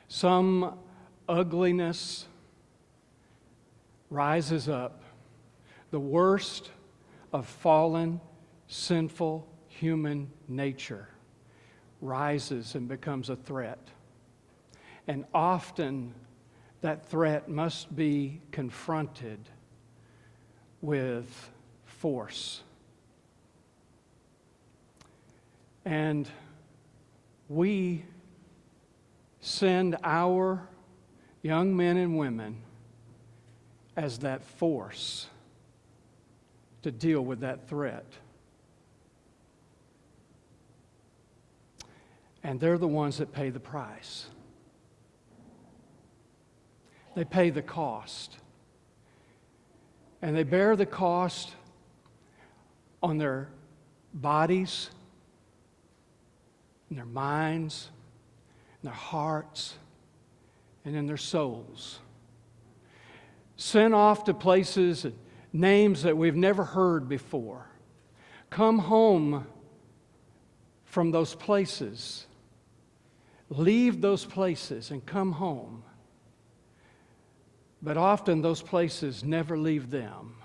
Some ugliness rises up. The worst of fallen, sinful human nature rises and becomes a threat. And often that threat must be confronted with force. And we send our young men and women as that force to deal with that threat. And they're the ones that pay the price. They pay the cost. And they bear the cost on their bodies, in their minds, in their hearts, and in their souls. Sent off to places and names that we've never heard before. Come home from those places. Leave those places and come home. But often those places never leave them.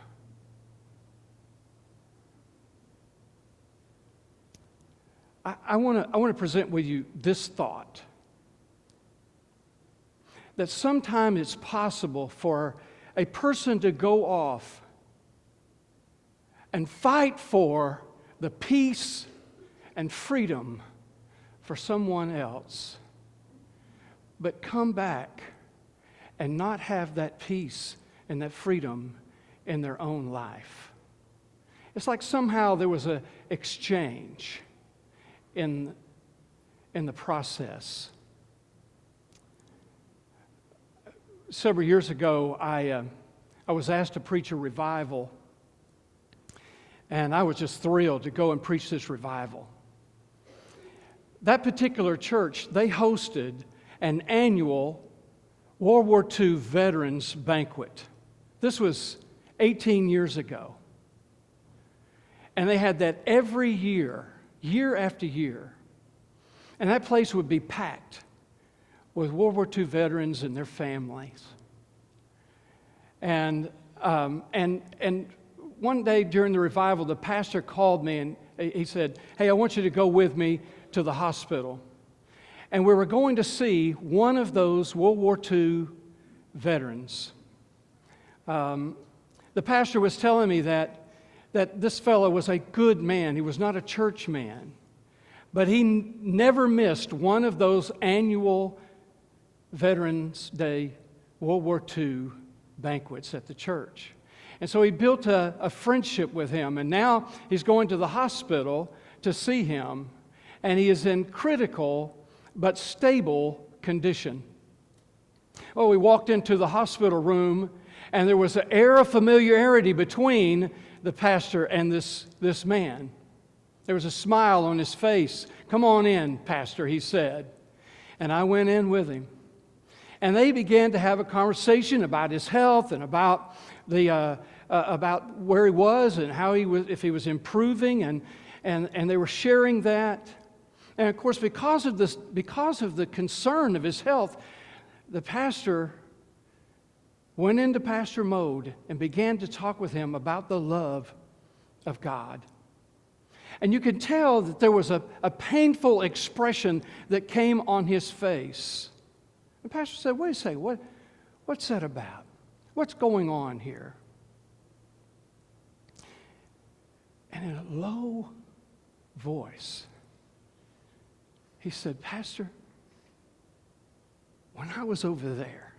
I want to present with you this thought. That sometimes it's possible for a person to go off and fight for the peace and freedom for someone else, but come back and not have that peace and that freedom in their own life. It's like somehow there was an exchange in the process. Several years ago, I was asked to preach a revival, and I was just thrilled to go and preach this revival. That particular church, they hosted an annual World War II veterans banquet. This was 18 years ago. And they had that every year, year after year. And that place would be packed with World War II veterans and their families. And one day during the revival, the pastor called me and he said, "Hey, I want you to go with me to the hospital." And we were going to see one of those World War II veterans. The pastor was telling me that this fellow was a good man. He was not a church man. But he never missed one of those annual Veterans Day World War II banquets at the church. And so he built a friendship with him. And now he's going to the hospital to see him. And he is in critical but stable condition. Oh, we walked into the hospital room, and there was an air of familiarity between the pastor and this man. There was a smile on his face. "Come on in, Pastor," he said. And I went in with him. And they began to have a conversation about his health and about about where he was and how he was, if he was improving, and they were sharing that. And of course, because of the concern of his health, the pastor went into pastor mode and began to talk with him about the love of God. And you could tell that there was a painful expression that came on his face. The pastor said, "Wait a second, what's that about? What's going on here?" And in a low voice, he said, "Pastor, when I was over there,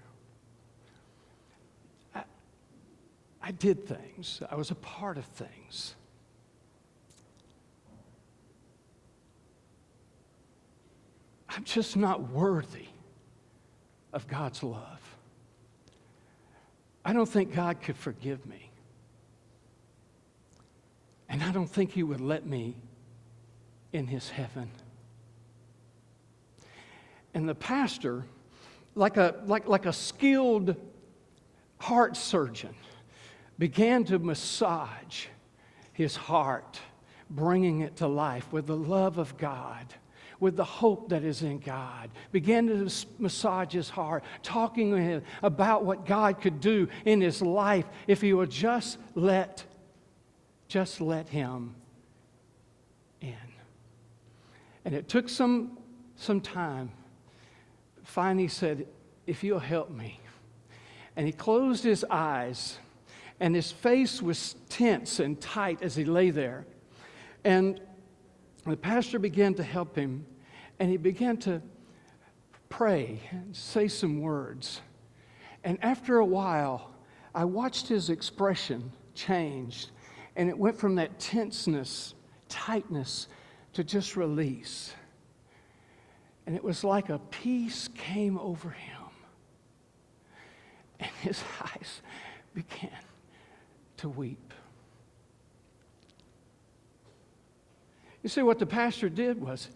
I did things. I was a part of things. I'm just not worthy of God's love. I don't think God could forgive me. And I don't think He would let me in His heaven." And the pastor, like a skilled heart surgeon, began to massage his heart, bringing it to life with the love of God, with the hope that is in God. Began to massage his heart, talking with him about what God could do in his life if he would just let him in. And it took some time. Finally he said, if you'll help me. And he closed his eyes, and his face was tense and tight as he lay there. And the pastor began to help him, and he began to pray and say some words. And after a while, I watched his expression change, and it went from that tenseness, tightness, to just release. And it was like a peace came over him, and his eyes began to weep. You see, what the pastor did was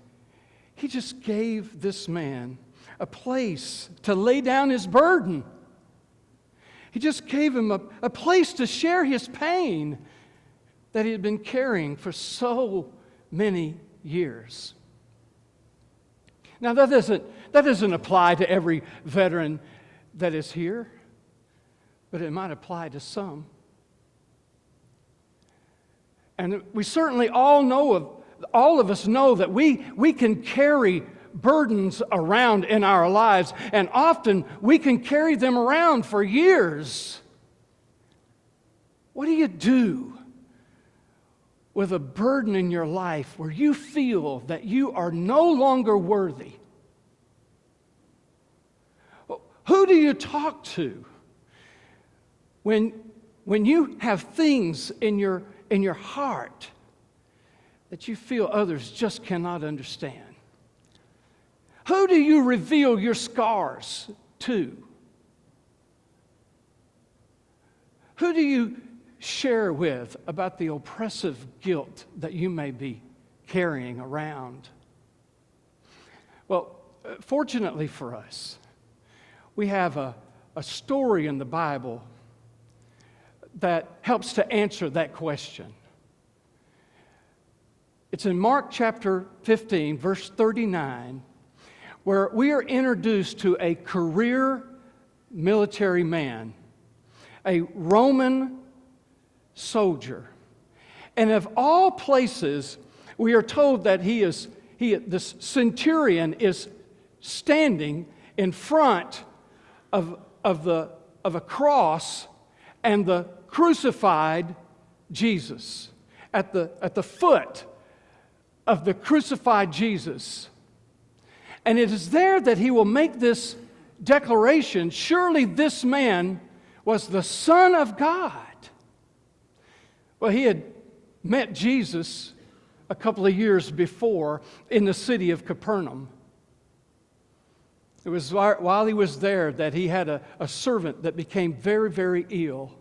he just gave this man a place to lay down his burden. He just gave him a place to share his pain that he had been carrying for so many years. Now, that doesn't apply to every veteran that is here, but it might apply to some. And we certainly all of us know that we can carry burdens around in our lives, and often we can carry them around for years. What do you do with a burden in your life where you feel that you are no longer worthy? Who do you talk to when you have things in your heart that you feel others just cannot understand? Who do you reveal your scars to? Who do you share with about the oppressive guilt that you may be carrying around? Well, fortunately for us, we have a story in the Bible that helps to answer that question. It's in Mark chapter 15, verse 39, where we are introduced to a career military man, a Roman soldier. And of all places, we are told that this centurion is standing in front of a cross and the crucified Jesus, at the foot of the crucified Jesus. And it is there that he will make this declaration: surely this man was the Son of God. Well, he had met Jesus a couple of years before in the city of Capernaum. It was while he was there that he had a servant that became very, very ill.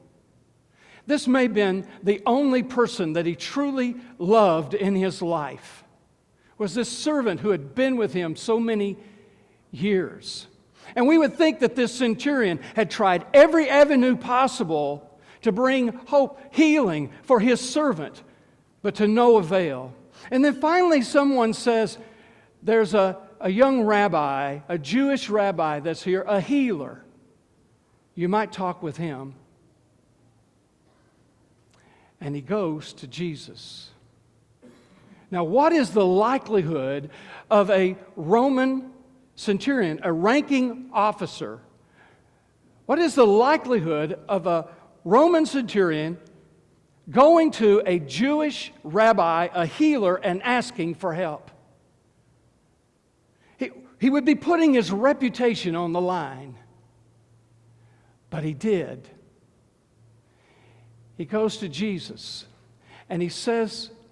This may have been the only person that he truly loved in his life, was this servant who had been with him so many years. And we would think that this centurion had tried every avenue possible to bring hope, healing for his servant, but to no avail. And then finally someone says, there's a young rabbi, a Jewish rabbi that's here, a healer. You might talk with him. And he goes to Jesus. Now, what is the likelihood of a Roman centurion, a ranking officer? What is the likelihood of a Roman centurion going to a Jewish rabbi, a healer, and asking for help? He would be putting his reputation on the line. But he did. He goes to Jesus and he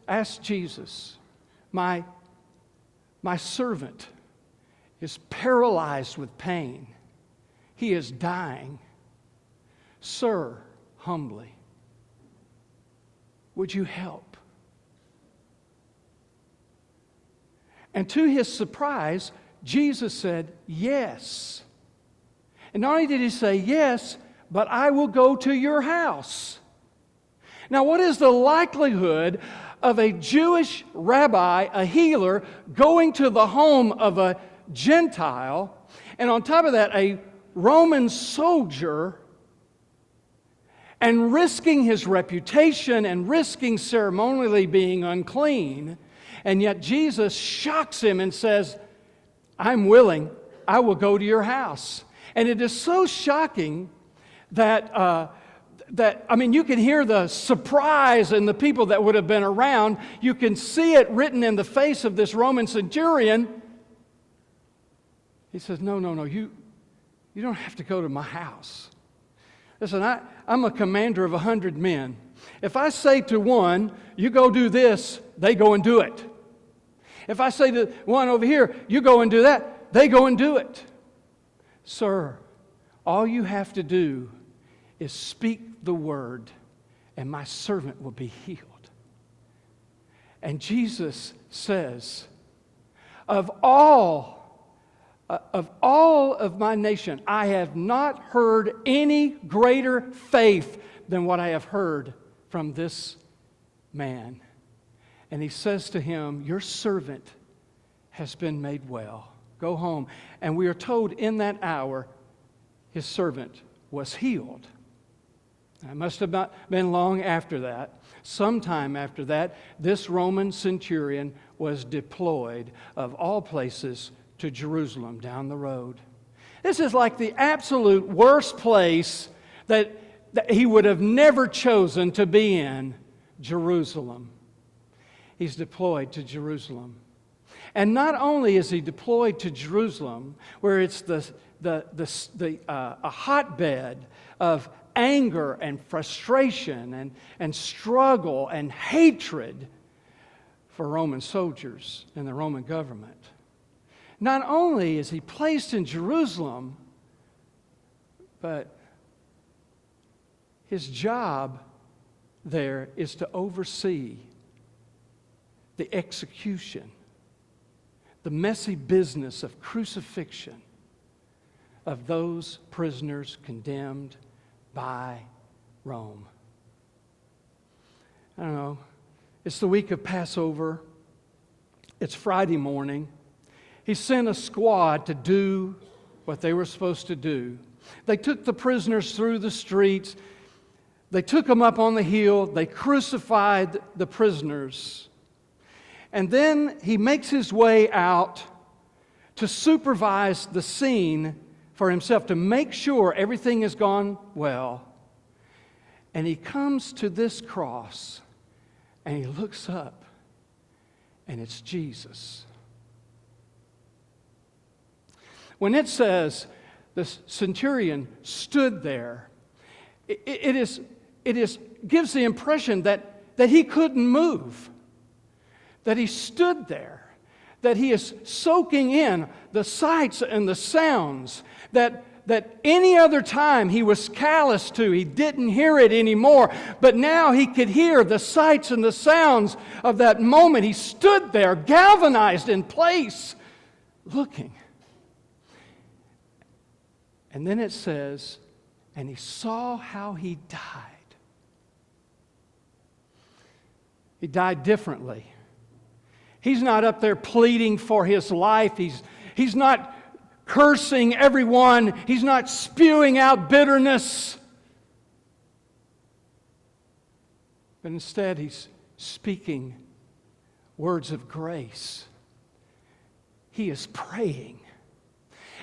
asks Jesus, my servant is paralyzed with pain. He is dying. Sir, humbly, would you help? And to his surprise, Jesus said, yes. And not only did he say yes, but I will go to your house. Now, what is the likelihood of a Jewish rabbi, a healer, going to the home of a Gentile, and on top of that, a Roman soldier, and risking his reputation and risking ceremonially being unclean. And yet Jesus shocks him and says, I'm willing, I will go to your house. And it is so shocking that you can hear the surprise in the people that would have been around. You can see it written in the face of this Roman centurion. He says, no, you don't have to go to my house. Listen, I'm a commander of 100 men. If I say to one, you go do this, they go and do it. If I say to one over here, you go and do that, they go and do it. Sir, all you have to do is speak the word, and my servant will be healed. And Jesus says, of all of my nation, I have not heard any greater faith than what I have heard from this man. And he says to him, your servant has been made well. Go home. And we are told in that hour, his servant was healed. It must have not been long after that. Sometime after that, this Roman centurion was deployed, of all places, to Jerusalem down the road. This is like the absolute worst place that he would have never chosen to be in, Jerusalem. He's deployed to Jerusalem. And not only is he deployed to Jerusalem, where it's a hotbed of anger and frustration and struggle and hatred for Roman soldiers and the Roman government. Not only is he placed in Jerusalem, but his job there is to oversee the execution, the messy business of crucifixion of those prisoners condemned by Rome. I don't know. It's the week of Passover. It's Friday morning. He sent a squad to do what they were supposed to do. They took the prisoners through the streets. They took them up on the hill. They crucified the prisoners. And then he makes his way out to supervise the scene for himself, to make sure everything has gone well. And he comes to this cross, and he looks up, and it's Jesus. When it says the centurion stood there, it gives the impression that he couldn't move, that he stood there, that he is soaking in the sights and the sounds that any other time he was callous to. He didn't hear it anymore, but now he could hear the sights and the sounds of that moment. He stood there, galvanized in place, looking. And then it says, and he saw how he died. He died differently. He's not up there pleading for his life. He's not cursing everyone. He's not spewing out bitterness. But instead, he's speaking words of grace. He is praying.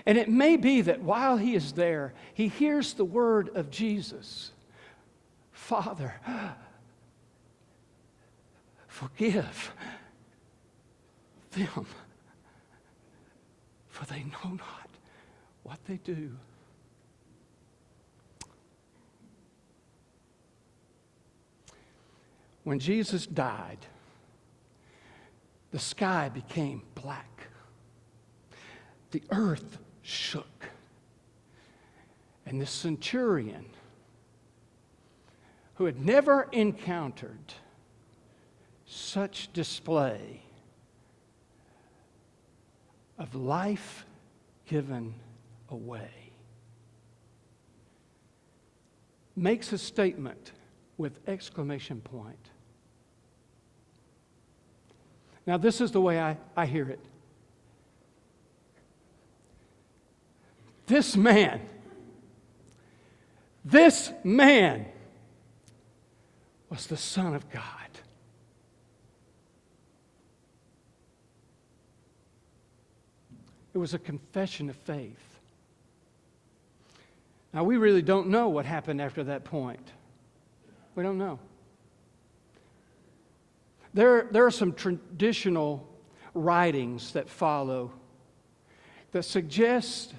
And it may be that while he is there, he hears the word of Jesus. Father, forgive them, for they know not what they do. When Jesus died, the sky became black. The earth shook. And the centurion, who had never encountered such display of life given away, makes a statement with exclamation point. Now, this is the way I hear it. This man was the Son of God. It was a confession of faith. Now, we really don't know what happened after that point. We don't know. There are some traditional writings that follow that suggest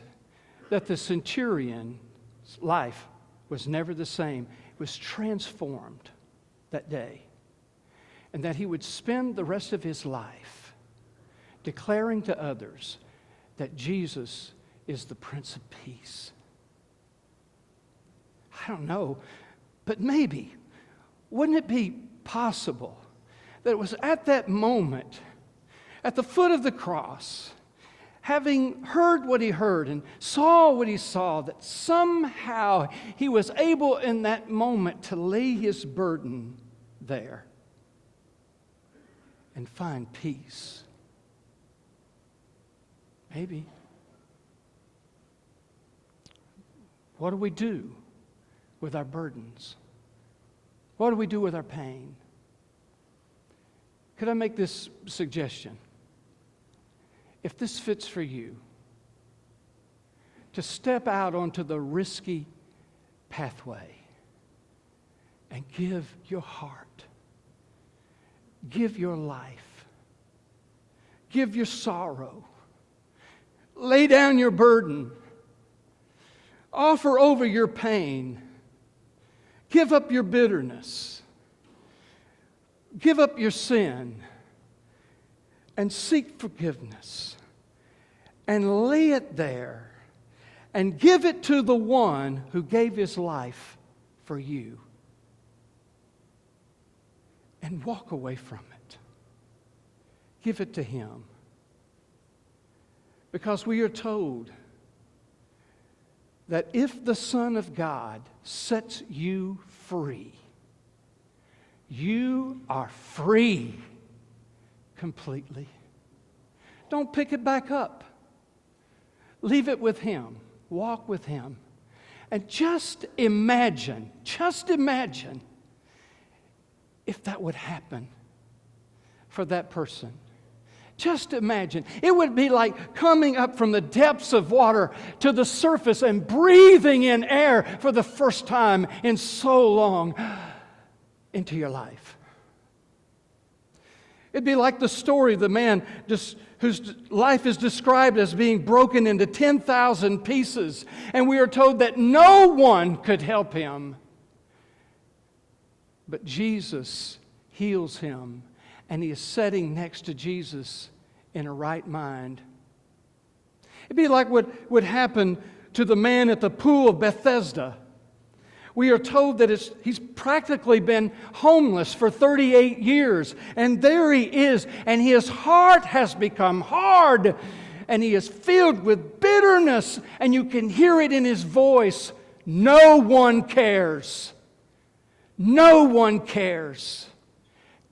that the centurion's life was never the same. It was transformed that day. And that he would spend the rest of his life declaring to others that Jesus is the Prince of Peace. I don't know, but maybe, wouldn't it be possible that it was at that moment, at the foot of the cross, having heard what he heard and saw what he saw, that somehow he was able in that moment to lay his burden there and find peace? Maybe. What do we do with our burdens? What do we do with our pain? Could I make this suggestion? If this fits for you, to step out onto the risky pathway and give your heart, give your life, give your sorrow, lay down your burden, offer over your pain, give up your bitterness, give up your sin, and seek forgiveness, and lay it there, and give it to the one who gave his life for you, and walk away from it. Give it to him. Because we are told that if the Son of God sets you free, you are free completely. Don't pick it back up. Leave it with him. Walk with him. And just imagine if that would happen for that person. Just imagine. It would be like coming up from the depths of water to the surface and breathing in air for the first time in so long into your life. It'd be like the story of the man whose life is described as being broken into 10,000 pieces, and we are told that no one could help him. But Jesus heals him, and he is sitting next to Jesus in a right mind. It'd be like what would happen to the man at the pool of Bethesda. We are told that he's practically been homeless for 38 years. And there he is. And his heart has become hard. And he is filled with bitterness. And you can hear it in his voice. No one cares. No one cares.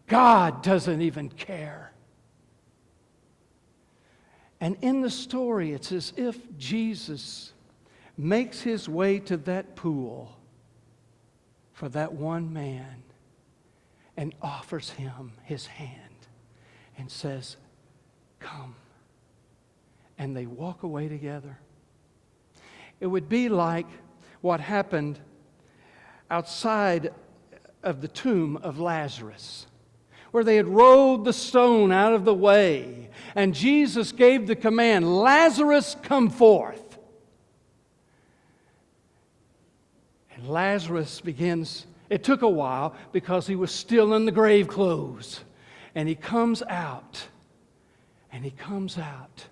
God doesn't even care. And in the story, it's as if Jesus makes his way to that pool for that one man and offers him his hand and says, "Come." And they walk away together. It would be like what happened outside of the tomb of Lazarus, where they had rolled the stone out of the way, and Jesus gave the command, "Lazarus, come forth." And Lazarus begins, it took a while because he was still in the grave clothes. And he comes out. And he comes out.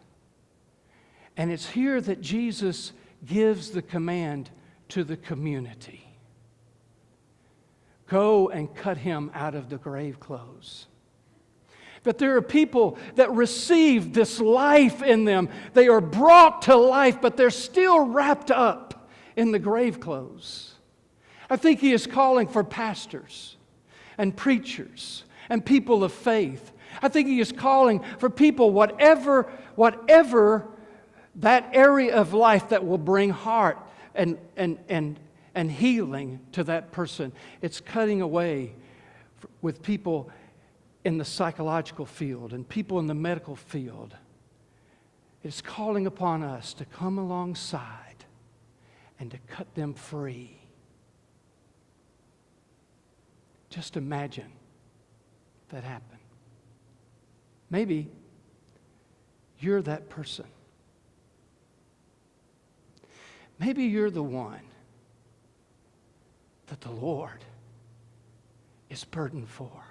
And it's here that Jesus gives the command to the community. Go and cut him out of the grave clothes. That there are people that receive this life in them. They are brought to life, but they're still wrapped up in the grave clothes. I think he is calling for pastors and preachers and people of faith I think He is calling for people, whatever that area of life that will bring heart and healing to that person. It's cutting away with people in the psychological field and people in the medical field. It's calling upon us to come alongside and to cut them free. Just imagine that happen. Maybe you're that person. Maybe you're the one that the Lord is burdened for.